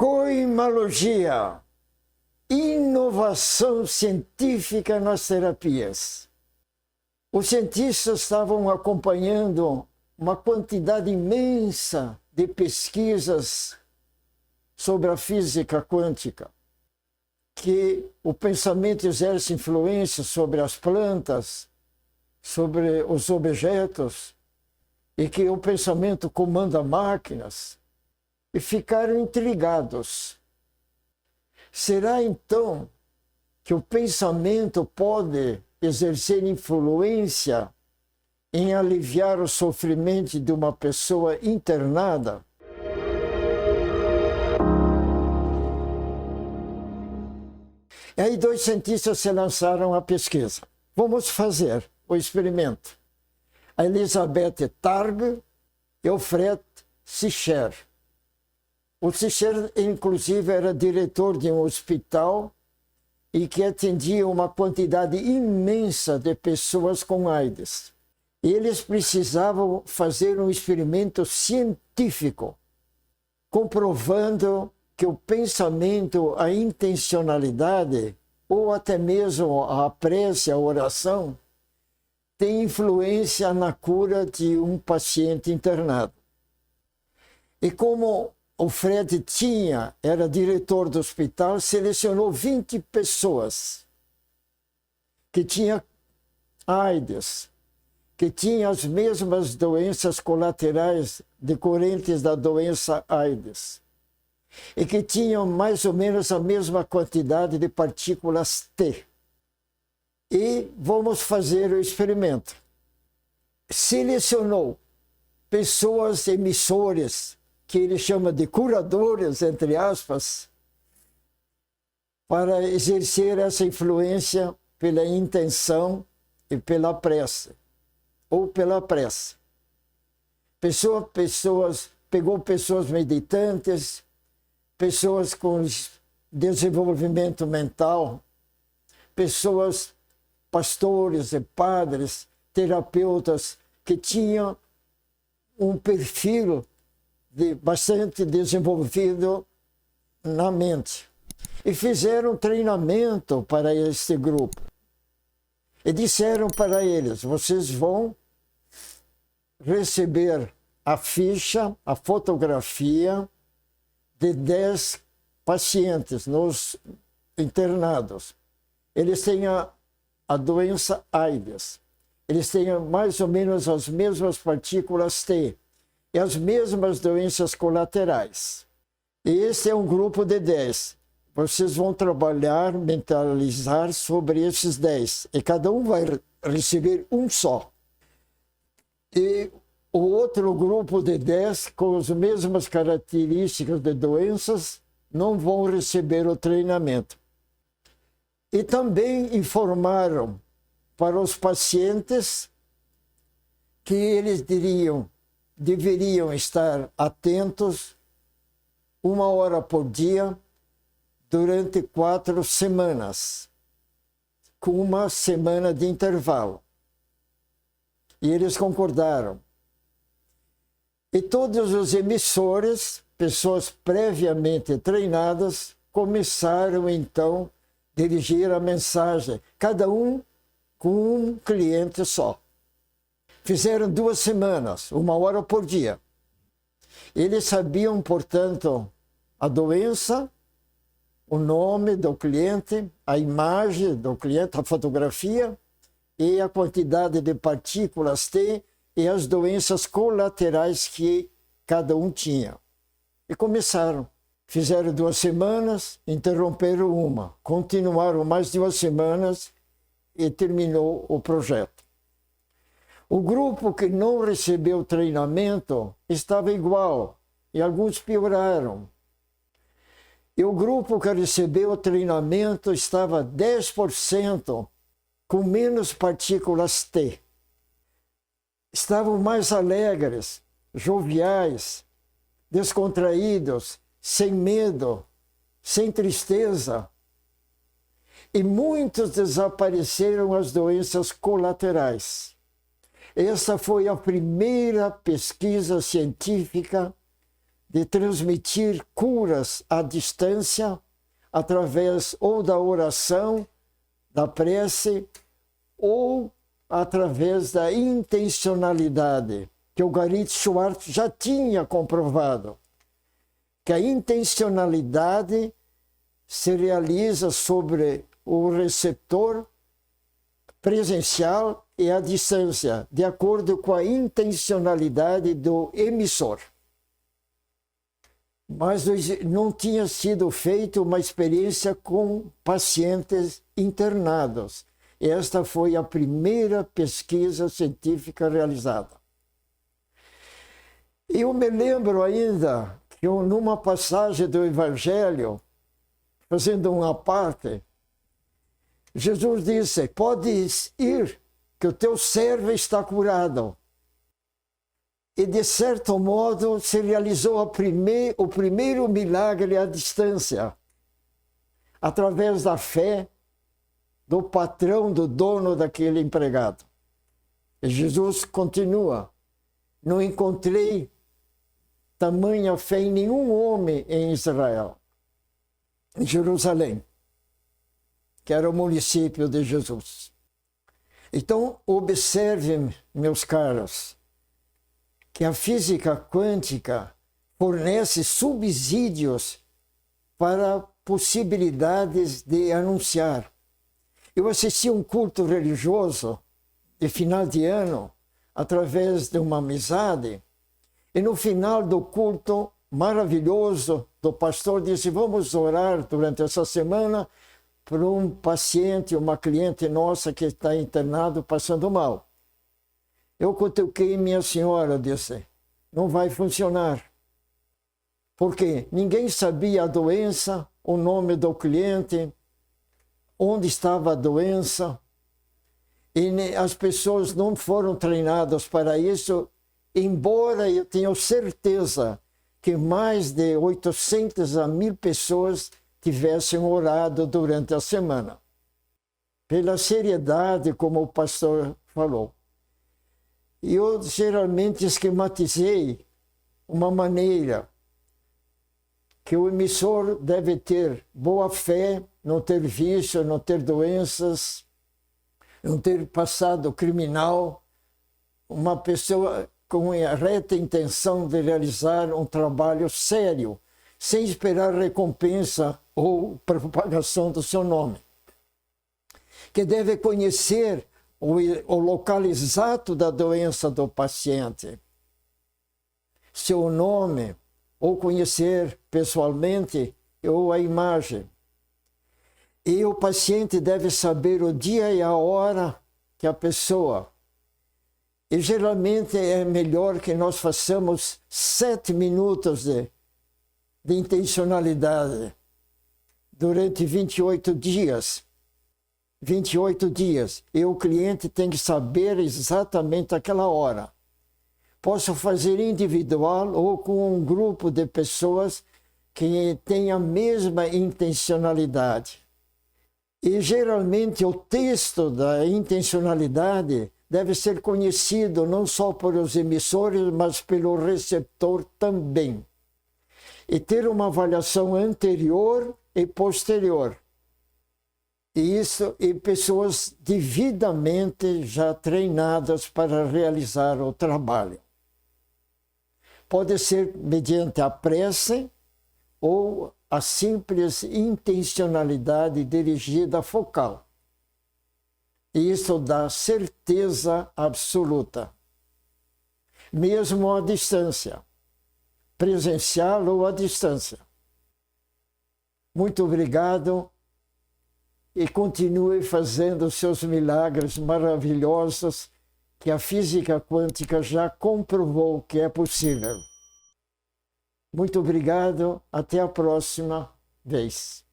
Coimalogia, inovação científica nas terapias. Os cientistas estavam acompanhando uma quantidade imensa de pesquisas sobre a física quântica, que o pensamento exerce influência sobre as plantas, sobre os objetos, e que o pensamento comanda máquinas, e ficaram intrigados. Será então que o pensamento pode exercer influência em aliviar o sofrimento de uma pessoa internada? E aí 2 cientistas se lançaram à pesquisa. Vamos fazer o experimento. A Elisabeth Targ e o Fred Sicher. O Sicher, inclusive, era diretor de um hospital e que atendia uma quantidade imensa de pessoas com AIDS. Eles precisavam fazer um experimento científico, comprovando que o pensamento, a intencionalidade, ou até mesmo a prece, a oração, tem influência na cura de um paciente internado. E como o Fred era diretor do hospital, selecionou 20 pessoas que tinham AIDS, que tinham as mesmas doenças colaterais decorrentes da doença AIDS e que tinham mais ou menos a mesma quantidade de partículas T. E vamos fazer o experimento. Selecionou pessoas emissoras, que ele chama de curadores, entre aspas, para exercer essa influência pela intenção e pela prece, ou pela prece. Pegou pessoas meditantes, pessoas com desenvolvimento mental, pessoas, pastores e padres, terapeutas, que tinham um perfil bastante desenvolvido na mente. E fizeram treinamento para este grupo. E disseram para eles: vocês vão receber a ficha, a fotografia de 10 pacientes nos internados. Eles têm a doença AIDS. Eles têm mais ou menos as mesmas partículas T e as mesmas doenças colaterais. E esse é um grupo de 10. Vocês vão trabalhar, mentalizar sobre esses 10. E cada um vai receber um só. E o outro grupo de 10, com as mesmas características de doenças, não vão receber o treinamento. E também informaram para os pacientes que eles deveriam estar atentos 1 hora por dia durante 4 semanas, com 1 semana de intervalo. E eles concordaram. E todos os emissores, pessoas previamente treinadas, começaram então a dirigir a mensagem, cada um com um cliente só. Fizeram 2 semanas, 1 hora por dia. Eles sabiam, portanto, a doença, o nome do cliente, a imagem do cliente, a fotografia e a quantidade de partículas T e as doenças colaterais que cada um tinha. E começaram. Fizeram 2 semanas, interromperam 1. Continuaram mais 2 semanas e terminou o projeto. O grupo que não recebeu treinamento estava igual, e alguns pioraram. E o grupo que recebeu treinamento estava 10% com menos partículas T. Estavam mais alegres, joviais, descontraídos, sem medo, sem tristeza. E muitos desapareceram as doenças colaterais. Essa foi a primeira pesquisa científica de transmitir curas à distância, através ou da oração, da prece, ou através da intencionalidade, que o Gary Schwartz já tinha comprovado, que a intencionalidade se realiza sobre o receptor presencial e à distância, de acordo com a intencionalidade do emissor. Mas não tinha sido feita uma experiência com pacientes internados. Esta foi a primeira pesquisa científica realizada. Eu me lembro ainda que numa passagem do Evangelho, fazendo uma parte, Jesus disse: podes ir, que o teu servo está curado. E, de certo modo, se realizou o primeiro milagre à distância, através da fé do patrão, do dono daquele empregado. E Jesus continua: não encontrei tamanha fé em nenhum homem em Israel, em Jerusalém, que era o município de Jesus. Então, observem, meus caros, que a física quântica fornece subsídios para possibilidades de anunciar. Eu assisti um culto religioso de final de ano, através de uma amizade, e no final do culto maravilhoso, o pastor disse: vamos orar durante essa semana por um paciente, uma cliente nossa que está internado, passando mal. Eu cutuquei minha senhora, disse: não vai funcionar. Porque ninguém sabia a doença, o nome do cliente, onde estava a doença, e as pessoas não foram treinadas para isso, embora eu tenha certeza que mais de 800 a 1000 pessoas tivessem orado durante a semana. Pela seriedade, como o pastor falou. E eu geralmente esquematizei uma maneira que o emissor deve ter boa fé, não ter vício, não ter doenças, não ter passado criminal, uma pessoa com a reta intenção de realizar um trabalho sério, sem esperar recompensa ou propagação do seu nome. Que deve conhecer o local exato da doença do paciente, seu nome, ou conhecer pessoalmente, ou a imagem. E o paciente deve saber o dia e a hora que a pessoa. E geralmente é melhor que nós façamos 7 minutos de intencionalidade durante 28 dias. 28 dias. E o cliente tem que saber exatamente aquela hora. Posso fazer individual ou com um grupo de pessoas que têm a mesma intencionalidade. E geralmente o texto da intencionalidade deve ser conhecido não só por os emissores, mas pelo receptor também. E ter uma avaliação anterior e posterior. E pessoas devidamente já treinadas para realizar o trabalho. Pode ser mediante a prece ou a simples intencionalidade dirigida focal. E isso dá certeza absoluta, mesmo à distância, presencial ou à distância. Muito obrigado. E continue fazendo seus milagres maravilhosos que a física quântica já comprovou que é possível. Muito obrigado, até a próxima vez.